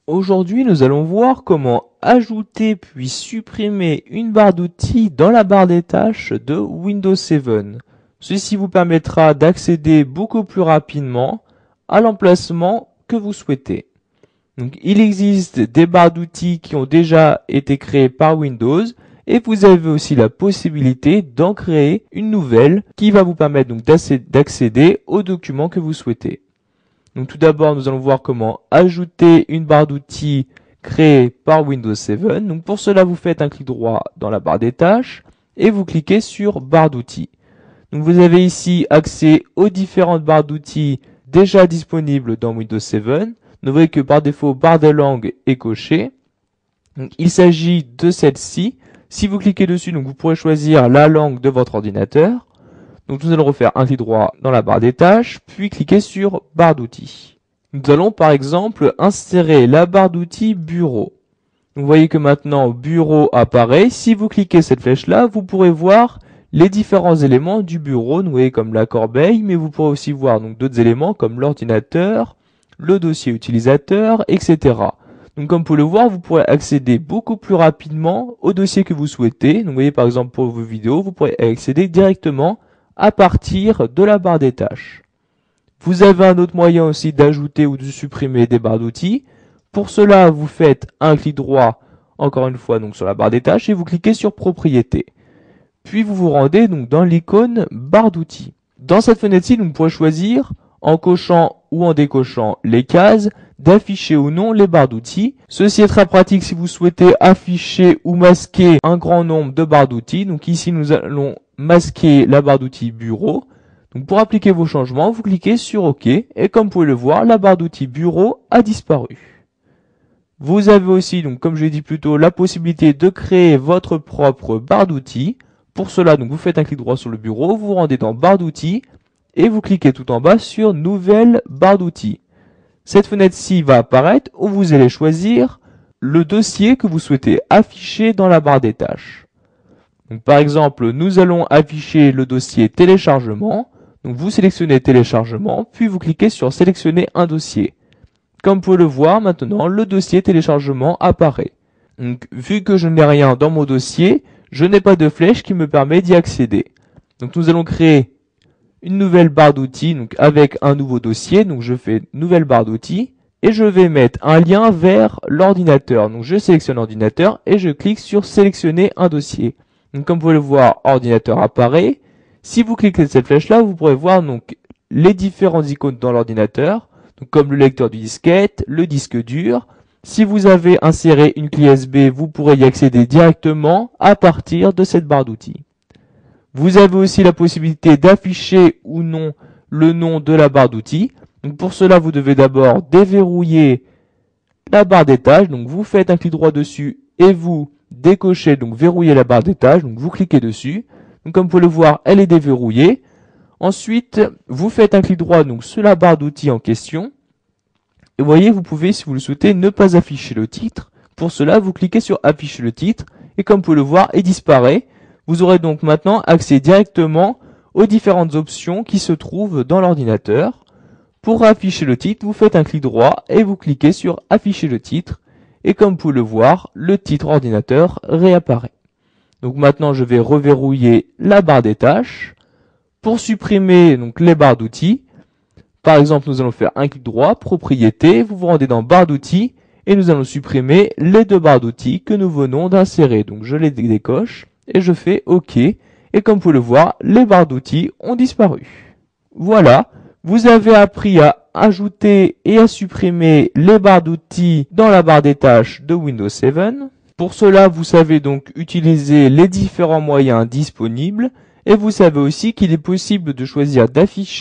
Aujourd'hui, nous allons voir comment ajouter puis supprimer une barre d'outils dans la barre des tâches de Windows 7. Ceci vous permettra d'accéder beaucoup plus rapidement à l'emplacement que vous souhaitez. Donc, il existe des barres d'outils qui ont déjà été créées par Windows et vous avez aussi la possibilité d'en créer une nouvelle qui va vous permettre donc d'accéder aux documents que vous souhaitez. Donc tout d'abord, nous allons voir comment ajouter une barre d'outils créée par Windows 7. Donc pour cela, vous faites un clic droit dans la barre des tâches et vous cliquez sur barre d'outils. Donc vous avez ici accès aux différentes barres d'outils déjà disponibles dans Windows 7. Vous voyez que par défaut, barre des langues est cochée. Donc il s'agit de celle-ci. Si vous cliquez dessus, donc vous pourrez choisir la langue de votre ordinateur. Donc nous allons refaire un clic droit dans la barre des tâches, puis cliquer sur barre d'outils. Nous allons par exemple insérer la barre d'outils bureau. Vous voyez que maintenant bureau apparaît. Si vous cliquez cette flèche-là, vous pourrez voir les différents éléments du bureau. Vous voyez comme la corbeille, mais vous pourrez aussi voir donc d'autres éléments comme l'ordinateur, le dossier utilisateur, etc. Donc comme vous pouvez le voir, vous pourrez accéder beaucoup plus rapidement au dossier que vous souhaitez. Donc vous voyez par exemple pour vos vidéos, vous pourrez accéder directement à partir de la barre des tâches. Vous avez un autre moyen aussi d'ajouter ou de supprimer des barres d'outils. Pour cela, vous faites un clic droit, encore une fois, donc sur la barre des tâches et vous cliquez sur Propriétés. Puis vous vous rendez donc dans l'icône barre d'outils. Dans cette fenêtre-ci, vous pourrez choisir, en cochant ou en décochant les cases, d'afficher ou non les barres d'outils. Ceci est très pratique si vous souhaitez afficher ou masquer un grand nombre de barres d'outils. Donc ici, nous allons masquer la barre d'outils bureau. Donc pour appliquer vos changements, vous cliquez sur OK et comme vous pouvez le voir, la barre d'outils bureau a disparu. Vous avez aussi, donc comme je l'ai dit plus tôt, la possibilité de créer votre propre barre d'outils. Pour cela, donc vous faites un clic droit sur le bureau, vous vous rendez dans barre d'outils et vous cliquez tout en bas sur nouvelle barre d'outils. Cette fenêtre-ci va apparaître où vous allez choisir le dossier que vous souhaitez afficher dans la barre des tâches. Donc, par exemple, nous allons afficher le dossier téléchargement. Donc vous sélectionnez téléchargement, puis vous cliquez sur sélectionner un dossier. Comme vous pouvez le voir, maintenant, le dossier téléchargement apparaît. Donc, vu que je n'ai rien dans mon dossier, je n'ai pas de flèche qui me permet d'y accéder. Donc nous allons créer une nouvelle barre d'outils donc avec un nouveau dossier. Donc je fais nouvelle barre d'outils et je vais mettre un lien vers l'ordinateur. Donc je sélectionne l'ordinateur et je clique sur sélectionner un dossier. Donc comme vous pouvez le voir, ordinateur apparaît. Si vous cliquez sur cette flèche-là, vous pourrez voir donc les différentes icônes dans l'ordinateur, donc comme le lecteur du disquette, le disque dur. Si vous avez inséré une clé USB, vous pourrez y accéder directement à partir de cette barre d'outils. Vous avez aussi la possibilité d'afficher ou non le nom de la barre d'outils. Donc pour cela, vous devez d'abord déverrouiller la barre des tâches. Donc vous faites un clic droit dessus et vous décochez, donc verrouiller la barre des tâches. Donc vous cliquez dessus. Donc comme vous pouvez le voir, elle est déverrouillée. Ensuite, vous faites un clic droit donc sur la barre d'outils en question. Et vous voyez, vous pouvez, si vous le souhaitez, ne pas afficher le titre. Pour cela, vous cliquez sur afficher le titre. Et comme vous pouvez le voir, il disparaît. Vous aurez donc maintenant accès directement aux différentes options qui se trouvent dans l'ordinateur. Pour afficher le titre, vous faites un clic droit et vous cliquez sur afficher le titre. Et comme vous pouvez le voir, le titre ordinateur réapparaît. Donc maintenant, je vais reverrouiller la barre des tâches. Pour supprimer donc les barres d'outils, par exemple, nous allons faire un clic droit, propriété, vous vous rendez dans barre d'outils et nous allons supprimer les deux barres d'outils que nous venons d'insérer. Donc je les décoche et je fais OK. Et comme vous pouvez le voir, les barres d'outils ont disparu. Voilà, vous avez appris à ajouter et à supprimer les barres d'outils dans la barre des tâches de Windows 7. Pour cela, vous savez donc utiliser les différents moyens disponibles et vous savez aussi qu'il est possible de choisir d'afficher